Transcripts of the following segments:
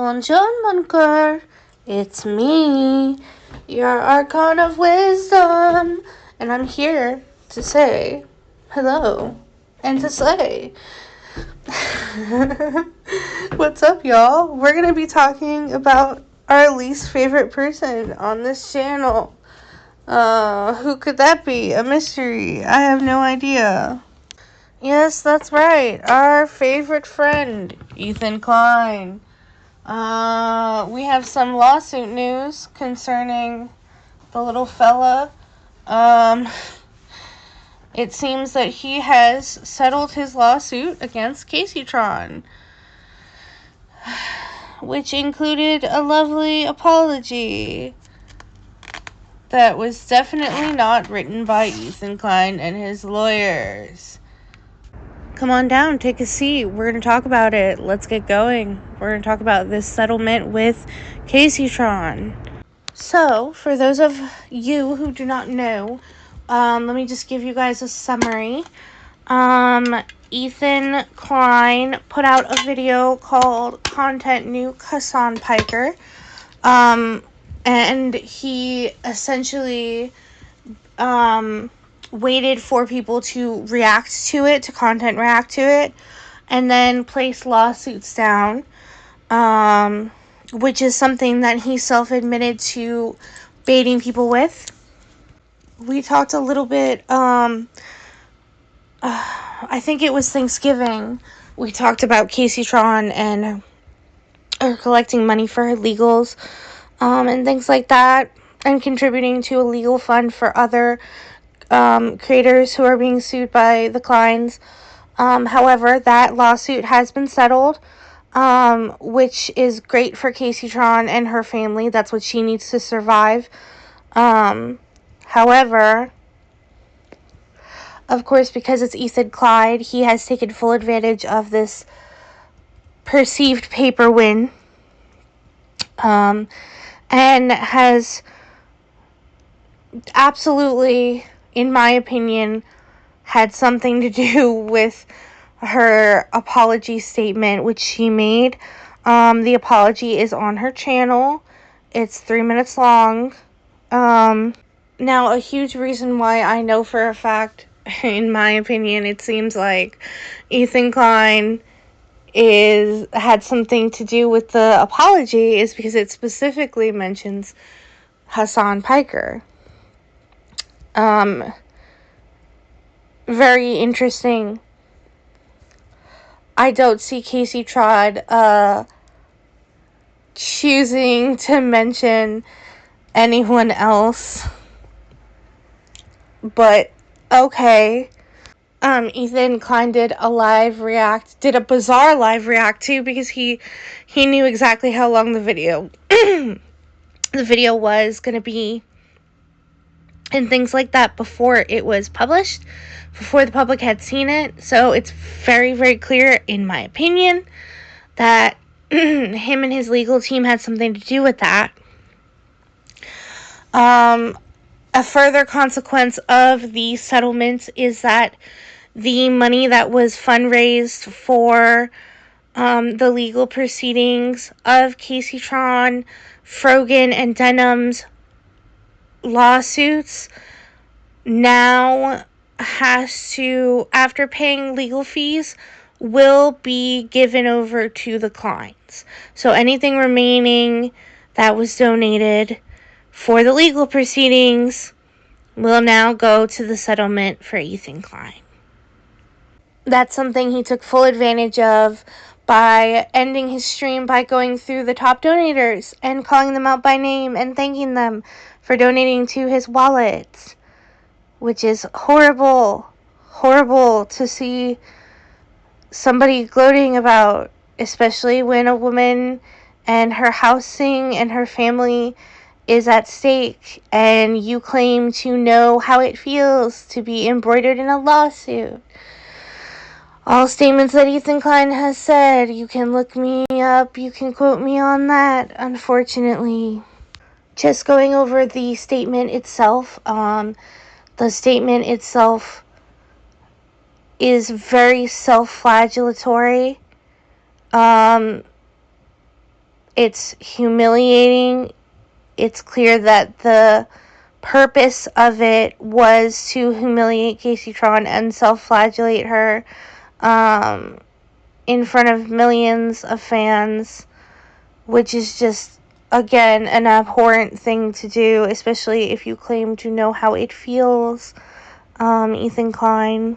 Bonjour, mon cœur. It's me, your Archon of Wisdom, and I'm here to say hello and to slay. What's up, y'all? We're gonna be talking about our least favorite person on this channel. Who could that be? A mystery. I have no idea. Yes, that's right. Our favorite friend, Ethan Klein. We have some lawsuit news concerning the little fella. It seems that he has settled his lawsuit against kaycetron, which included a lovely apology that was definitely not written by Ethan Klein and his lawyers. Come on down, take a seat. We're going to talk about it. Let's get going. We're going to talk about this settlement with kaycetron. So, for those of you who do not know, let me just give you guys a summary. Ethan Klein put out a video called Content Nuke Hassan Piker. And he essentially waited for people to react to it, to content react to it, and then place lawsuits down, which is something that he self-admitted to baiting people with. We talked a little bit, I think it was Thanksgiving, we talked about kaycetron and collecting money for her legals, and things like that, and contributing to a legal fund for other creators who are being sued by the Kleins. However, that lawsuit has been settled, which is great for kaycetron and her family. That's what she needs to survive. However, of course, because it's Ethan Klein, he has taken full advantage of this perceived paper win, and has absolutely, in my opinion, had something to do with her apology statement, which she made. The apology is on her channel. It's 3 minutes long. Now, a huge reason why I know for a fact, in my opinion, it seems like Ethan Klein had something to do with the apology is because it specifically mentions Hassan Piker. Very interesting. I don't see kaycetron choosing to mention anyone else, but okay. Ethan Klein did a bizarre live react too, because he knew exactly how long the video was gonna be and things like that before it was published, before the public had seen it. So it's very, very clear, in my opinion, that him and his legal team had something to do with that. A further consequence of the settlement is that the money that was fundraised for the legal proceedings of kaycetron, Frogan, and Denham's lawsuits now has to, after paying legal fees, will be given over to the Kleins. So anything remaining that was donated for the legal proceedings will now go to the settlement for Ethan Klein. That's something he took full advantage of by ending his stream by going through the top donators and calling them out by name and thanking them for donating to his wallet, which is horrible to see somebody gloating about, especially when a woman and her housing and her family is at stake, and you claim to know how it feels to be embroidered in a lawsuit. All statements that Ethan Klein has said, you can look me up, you can quote me on that, unfortunately. Just going over the statement itself, the statement itself is very self-flagellatory. It's humiliating. It's clear that the purpose of it was to humiliate kaycetron and self-flagellate her in front of millions of fans, which is just, again, an abhorrent thing to do, especially if you claim to know how it feels, Ethan Klein.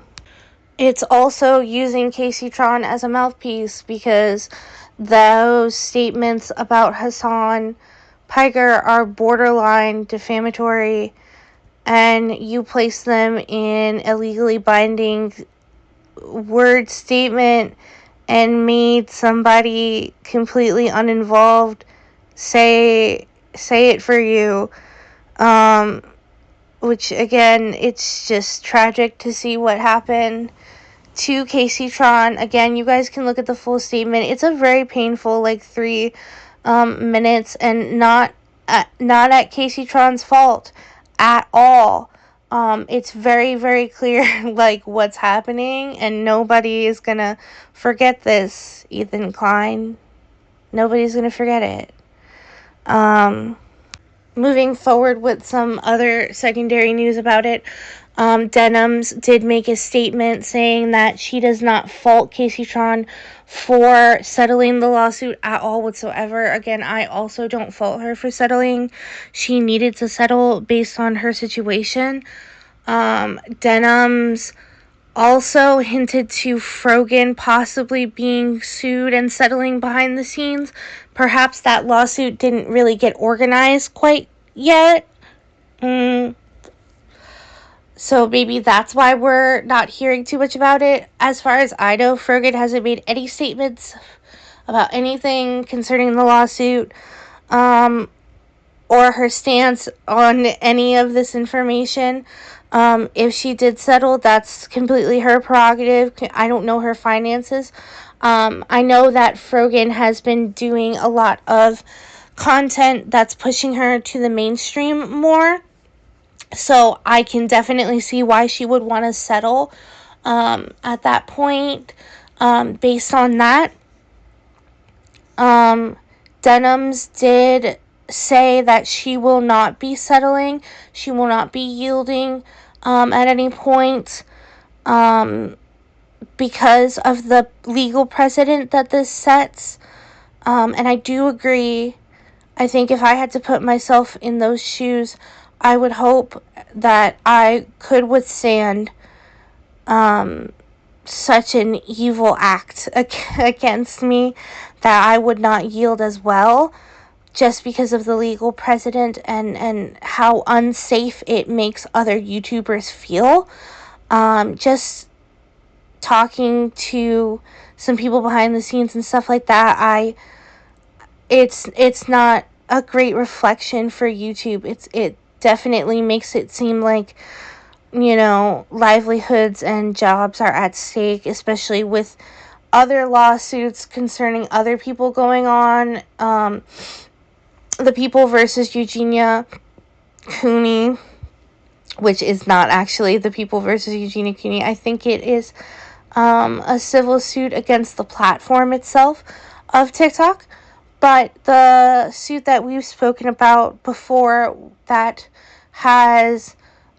It's also using kaycetron as a mouthpiece, because those statements about Hassan Piker are borderline defamatory, and you place them in a legally binding word statement and made somebody completely uninvolved say it for you, which, again, it's just tragic to see what happened to kaycetron. Again, you guys can look at the full statement. It's a very painful, like, 3 minutes, and not at kaycetron's fault at all. It's very, very clear, like, what's happening, and nobody is gonna forget this, Ethan Klein. Nobody's gonna forget it. Moving forward with some other secondary news about it, Denims did make a statement saying that she does not fault kaycetron for settling the lawsuit at all whatsoever. Again, I also don't fault her for settling. She needed to settle based on her situation. Denims also hinted to Frogan possibly being sued and settling behind the scenes. Perhaps that lawsuit didn't really get organized quite yet. So maybe that's why we're not hearing too much about it. As far as I know, Frogan hasn't made any statements about anything concerning the lawsuit, or her stance on any of this information. If she did settle, that's completely her prerogative. I don't know her finances. I know that Frogan has been doing a lot of content that's pushing her to the mainstream more. So I can definitely see why she would want to settle at that point, based on that. Denims did say that she will not be settling. She will not be yielding at any point, because of the legal precedent that this sets. And I do agree. I think if I had to put myself in those shoes, I would hope that I could withstand such an evil act against me, that I would not yield as well, just because of the legal precedent and how unsafe it makes other YouTubers feel. Just talking to some people behind the scenes and stuff like that, it's not a great reflection for YouTube. It definitely makes it seem like, livelihoods and jobs are at stake, especially with other lawsuits concerning other people going on. The People versus Eugenia Cooney, which is not actually The People versus Eugenia Cooney. I think it is a civil suit against the platform itself of TikTok. But the suit that we've spoken about before, that has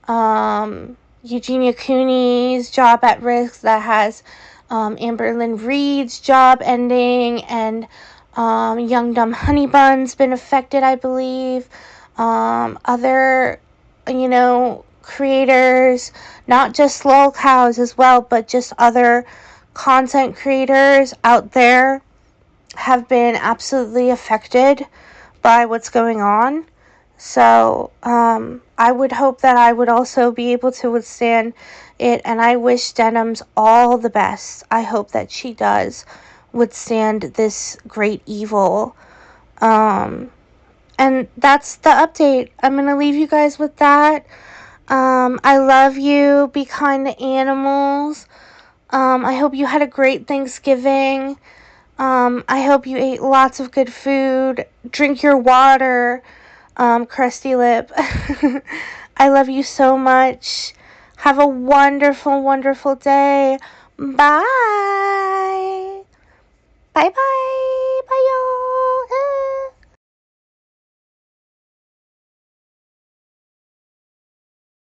Eugenia Cooney's job at risk, that has Amberlynn Reed's job ending, and Young Dumb Honey Bun's been affected, I believe. Other, creators, not just lol cows as well, but just other content creators out there have been absolutely affected by what's going on. So I would hope that I would also be able to withstand it, and I wish Denims all the best. I hope that she does withstand this great evil. And that's the update. I'm going to leave you guys with that. I love you. Be kind to animals. I hope you had a great Thanksgiving. I hope you ate lots of good food. Drink your water, crusty lip. I love you so much. Have a wonderful, wonderful day. Bye. Bye-bye.